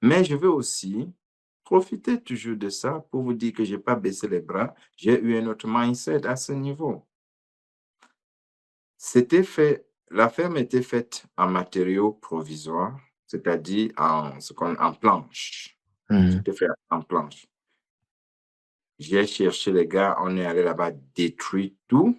Mais je veux aussi profiter toujours de ça pour vous dire que j'ai pas baissé les bras. J'ai eu un autre mindset à ce niveau. C'était fait La ferme était faite en matériaux provisoires, c'est-à-dire en planche. Mhm. C'était fait en planche. J'ai cherché les gars, on est allé là-bas, détruit tout.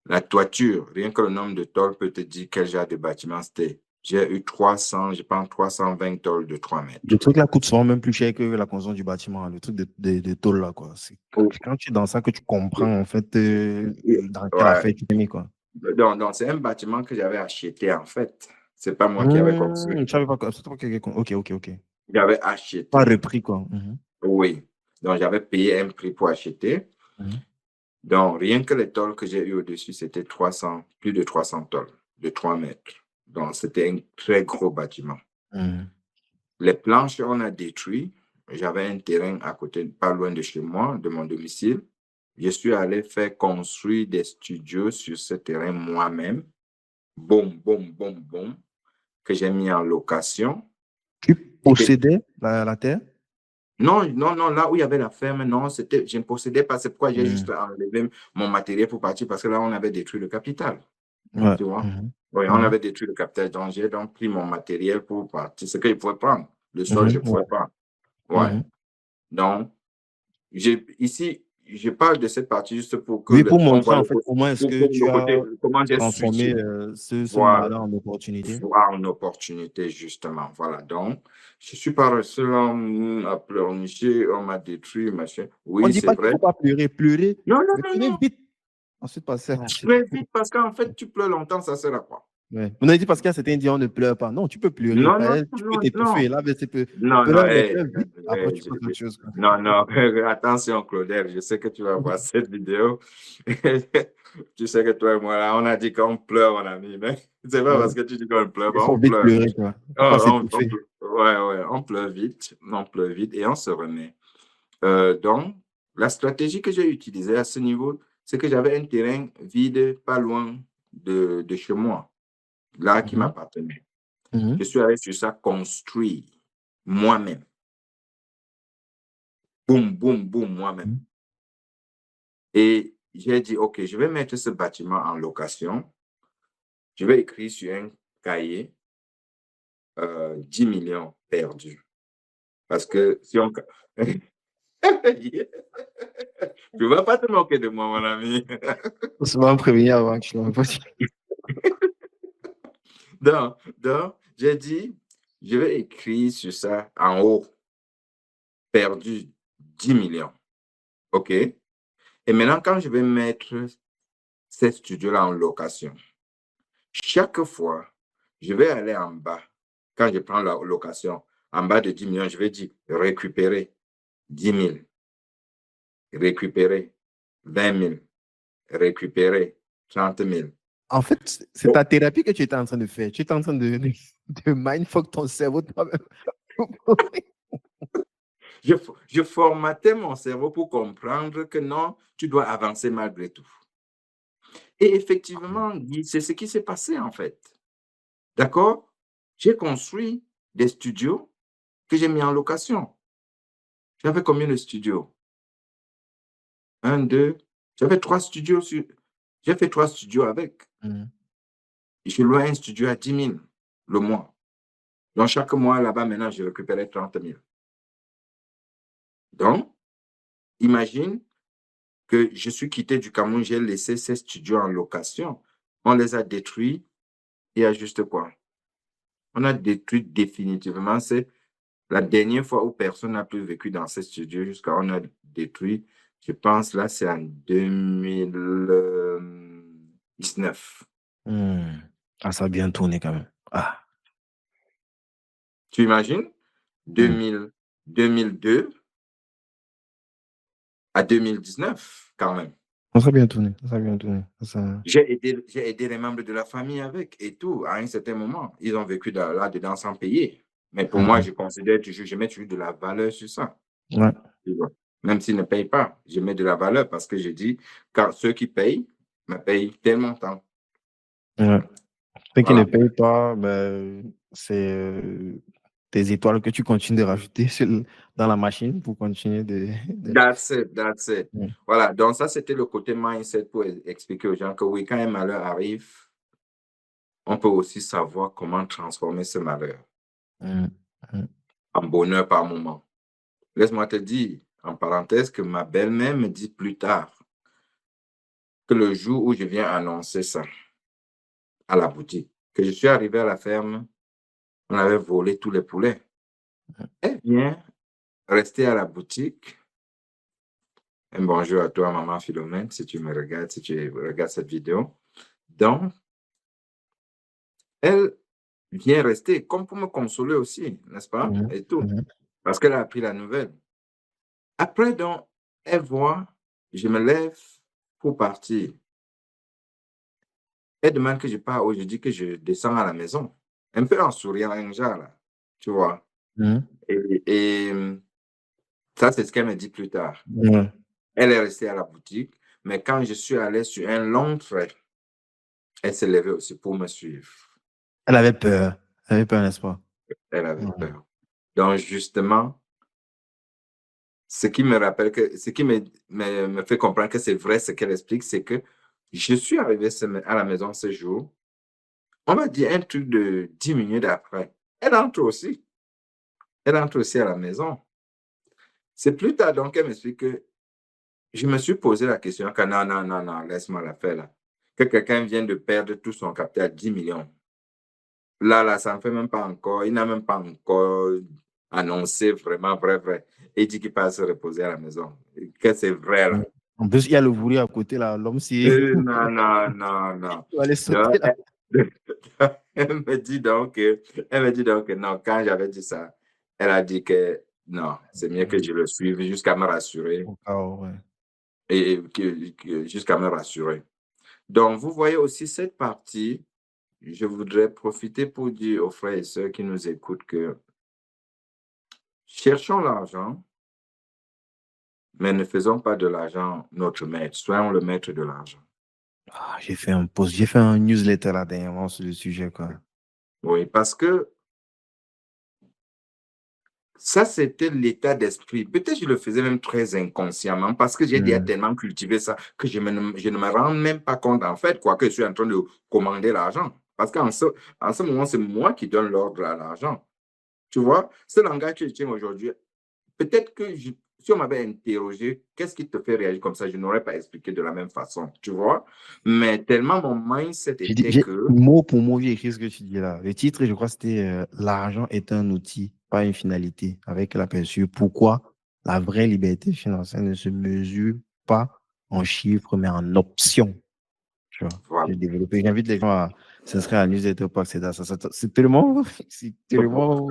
La toiture, rien que le nombre de tôles peut te dire quel genre de bâtiment c'était. J'ai eu 300, je pense 320 tôles de 3 Le mètres. truc là coûte souvent même plus cher que la construction du bâtiment, le truc de tôle là, quoi. C'est Oh, quand tu es dans ça que tu comprends, en fait, dans quelle ouais. affaire tu t'es mis, quoi. Donc c'est un bâtiment que j'avais acheté, en fait. C'est pas moi qui avais construit. Je savais pas quoi. Ok, ok, ok. J'avais Pas acheté. repris, quoi. Mhm. Oui. Donc, j'avais payé un prix pour acheter. Mhm. Donc, rien que les tôles que j'ai eu au-dessus, c'était plus de 300 tôles de 3 mètres. Donc, c'était un très gros bâtiment. Mhm. Les planches, on a détruit. J'avais un terrain à côté, pas loin de chez moi, de mon domicile. Je suis allé faire construire des studios sur ce terrain moi-même. Boum, boum, boum, boum, que j'ai mis en location. Tu Et possédais la terre? non, non, non, là où il y avait la ferme, non, je ne possédais pas. C'est pourquoi j'ai juste Mhm. enlevé mon matériel pour partir, parce que là, on avait détruit le capital. Ouais. Tu vois? Mhm. Oui, on Mhm. avait détruit le capital. Donc, j'ai donc pris mon matériel pour partir. Ce qu'il pouvait prendre. Le sol, je ne Mhm. pouvais Ouais. pas. Ouais. Mhm. Donc, ici, je parle de cette partie juste pour Oui, pour qu'on montrer voit en fait comment est-ce que tu le as côté, comment j'ai transformé switché. ce Voilà. malheur en opportunité. Voir une opportunité, justement. Voilà. Donc, je suis pas resté là à pleurnicher, on m'a détruit, machin. On ne Oui, dit c'est pas qu'il ne vrai. faut pas pleurer, pleurer, Non, non, mais non, pleurer non. vite. Ensuite, passer à la suite. Très vite, parce qu'en fait, tu pleures longtemps, ça sert à quoi? Ouais. On a dit parce qu'à certains dit on ne pleure pas. Non, tu peux pleurer. Non, non, Tu peux non, t'étouffer. non. Là, mais c'est peu. Non, non, Pleure, mais pleure vite. Après, tu passes à autre chose, quoi. non, non, attention, Claudel, je sais que tu vas voir cette vidéo. Tu sais que toi et moi, là, on a dit qu'on pleure, mon ami, mais c'est pas Ouais. parce que tu dis qu'on pleure, Il ben, faut on vite pleure. pleurer, quoi. Il ne faut pas s'étouffer. Ouais, ouais, on pleure vite et on se remet. Donc, la stratégie que j'ai utilisée à ce niveau, c'est que j'avais un terrain vide pas loin de chez moi, là qui Mhm. m'appartenait. Je Mhm. suis allé sur ça construire moi-même. Boum, boum, boum, moi-même. Mhm. Et j'ai dit, OK, je vais mettre ce bâtiment en location. Je vais écrire sur un cahier 10 millions perdus. Parce que si on... Tu ne vas pas te moquer de moi, mon ami. Faut souvent prévenir avant que je ne pas. Donc, j'ai dit, je vais écrire sur ça en haut, perdu 10 millions. OK? Et maintenant, quand je vais mettre ces studios-là en location, chaque fois, je vais aller en bas. Quand je prends la location, en bas de 10 millions, je vais dire récupérer 10 000, récupérer 20 000, récupérer 30 000. En fait, c'est ta thérapie que tu étais en train de faire. Tu étais en train de mindfuck ton cerveau toi-même. Je formatais mon cerveau pour comprendre que non, tu dois avancer malgré tout. Et effectivement, Guy, c'est ce qui s'est passé en fait. D'accord? J'ai construit des studios que j'ai mis en location. J'avais combien de studios? Un, deux. J'avais 3 studios sur. J'ai fait 3 studios avec. Mhm. Je louais un studio à 10 000 le mois. Donc, chaque mois, là-bas, maintenant, je récupérais 30 000. Donc, imagine que je suis quitté du Cameroun, j'ai laissé ces studios en location. On les a détruits et à juste quoi? On a détruit définitivement. C'est la dernière fois où personne n'a plus vécu dans ces studios jusqu'à on a détruit. Je pense là, c'est en 2019. Ah, ça a bien tourné quand même. Ah. Tu imagines? Mhm. 2002 à 2019, quand même. Ça a bien tourné. Ça a bien tourné. Ça... J'ai aidé les membres de la famille avec et tout. À un certain moment, ils ont vécu là-dedans sans payer. Mais pour moi, Mhm. je considère toujours, je mets toujours de la valeur sur ça. Ouais. Tu vois. Même s'ils ne payent pas, je mets de la valeur parce que je dis, car ceux qui payent me payent tel montant. Ouais. Ceux qui ne Voilà. payent pas, ben, c'est tes étoiles que tu continues de rajouter dans la machine pour continuer de... That's it, that's it. Mm. Voilà, donc ça, c'était le côté mindset pour expliquer aux gens que oui, quand un malheur arrive, on peut aussi savoir comment transformer ce malheur Mm. Mm. en bonheur par moment. Laisse-moi te dire, en parenthèse, que ma belle-mère me dit plus tard que le jour où je viens annoncer ça à la boutique, que je suis arrivé à la ferme, on avait volé tous les poulets. Elle vient rester à la boutique. Un bonjour à toi, maman Philomène, si tu me regardes, si tu regardes cette vidéo. Donc, elle vient rester comme pour me consoler aussi, n'est-ce pas? Mhm. Et tout. Mhm. Parce qu'elle a appris la nouvelle. Après, donc, elle voit, je me lève pour partir. Elle demande que je parte ou je dis que je descends à la maison. Un peu en souriant, un genre, là, tu vois. Mhm. Et ça, c'est ce qu'elle me dit plus tard. Ouais. Elle est restée à la boutique, mais quand je suis allé sur un long trait, elle s'est levée aussi pour me suivre. Elle avait peur. Elle avait peur, n'est-ce pas? Elle avait Ouais. peur. Donc, justement, ce qui me rappelle que, ce qui me fait comprendre que c'est vrai, ce qu'elle explique, c'est que je suis arrivé à la maison ce jour, on va dire un truc de 10 minutes après. Elle entre aussi. Elle entre aussi à la maison. C'est plus tard donc qu'elle m'explique que je me suis posé la question que non, non, non, non, laisse-moi la faire là. Que quelqu'un vient de perdre tout son capital à 10 millions. Là, ça ne fait même pas encore, il n'a même pas encore annoncé vraiment vrai, vrai. Et il dit qu'il passe se reposer à la maison. Que c'est vrai là. En plus, il y a le bruit à côté, là. L'homme, c'est... Non, non, non, non. Il va aller Non, sauter, là. elle me dit donc que non, quand j'avais dit ça, elle a dit que non, c'est mieux que je le suive jusqu'à me rassurer Ouais. et jusqu'à me rassurer. Donc, vous voyez aussi cette partie, je voudrais profiter pour dire aux frères et sœurs qui nous écoutent que cherchons l'argent, mais ne faisons pas de l'argent notre maître. Soyons le maître de l'argent. Ah, j'ai fait un post, j'ai fait un newsletter là dernièrement sur le sujet, quoi. Oui, parce que ça, c'était l'état d'esprit. Peut-être je le faisais même très inconsciemment parce que j'ai déjà Mm. tellement cultivé ça que je ne me rends même pas compte, en fait, quoi, que je suis en train de commander l'argent. Parce en ce moment, c'est moi qui donne l'ordre à l'argent. Tu vois, ce langage que je tiens aujourd'hui, peut-être que si on m'avait interrogé, qu'est-ce qui te fait réagir comme ça, je n'aurais pas expliqué de la même façon, tu vois. Mais tellement mon mindset était que, Mot pour mot, j'ai écrit ce que tu dis là. Le titre, je crois, c'était L'argent est un outil, pas une finalité, avec l'aperçu. Pourquoi la vraie liberté financière ne se mesure pas en chiffres, mais en options. Tu vois, voilà. j'ai développé. J'invite les gens à s'inscrire à la newsletter pour accéder à ça. C'est tellement, c'est tellement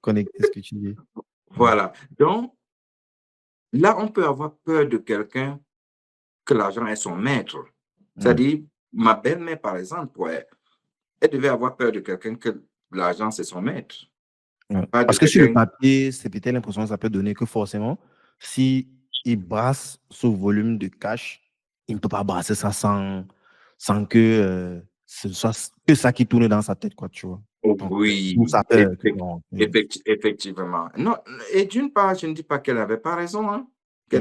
connecté ce que tu dis. Ouais. Voilà. Donc, là, on peut avoir peur de quelqu'un que l'argent est son maître. Ouais. C'est-à-dire, ma belle-mère, par exemple, ouais, elle devait avoir peur de quelqu'un que l'argent, c'est son maître. Ouais. Pas de Parce que sur le quelqu'un. papier, c'est peut-être l'impression que ça peut donner que forcément, si il brasse ce volume de cash, il ne peut pas brasser ça sans que ce soit que ça qui tourne dans sa tête, quoi, tu vois. Donc, d'où Oui, sa peur. Non, effectivement. Non, et d'une part, je ne dis pas qu'elle n'avait pas raison, hein. mm,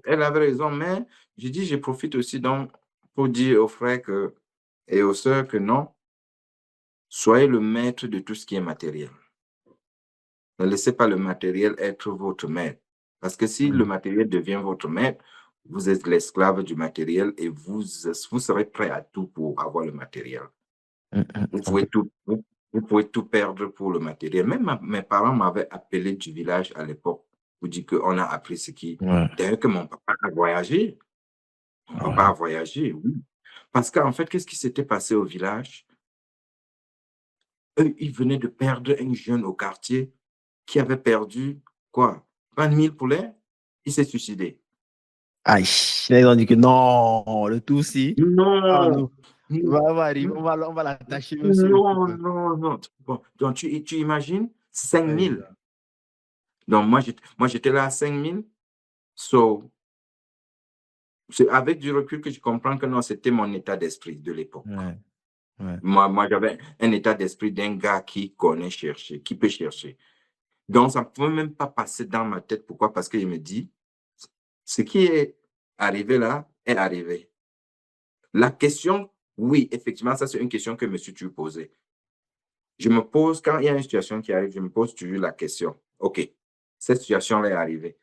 Elle avait raison, mais je dis, je profite aussi donc pour dire aux frères et aux sœurs que non, soyez le maître de tout ce qui est matériel. Ne laissez pas le matériel être votre maître. Parce que si le mm, matériel devient votre maître, vous êtes l'esclave du matériel et vous serez prêt à tout pour avoir le matériel. Vous pouvez complètement. tout, vous pouvez tout perdre pour le matériel. Même mes parents m'avaient appelé du village à l'époque pour dire qu'on a appris ce qui. Ouais, D'ailleurs, que mon papa a voyagé. Mon papa ouais. a voyagé, oui. Parce qu'en fait, qu'est-ce qui s'était passé au village? Eux, ils venaient de perdre un jeune au quartier qui avait perdu, quoi, 20 000 poulets. Il s'est suicidé. Aïe, là, ils ont dit que non, le tout si. Ah, Non, non. On va arriver, on va l'attacher même sur le coup, non, quoi. non, non. Bon, donc, tu imagines 5 Aïe, 000. Donc, moi, j'étais là à 5 000. So, c'est avec du recul que je comprends que non, c'était mon état d'esprit de l'époque. ouais, ouais. Moi, j'avais un état d'esprit d'un gars qui connaît chercher, qui peut chercher. Donc, ça ne pouvait même pas passer dans ma tête. Pourquoi? Parce qu'il me dit, ce qui est arrivé là est arrivé. La question, oui, effectivement, ça, c'est une question que me suis toujours posée. Je me pose, quand il y a une situation qui arrive, je me pose toujours la question, OK, cette situation-là est arrivée.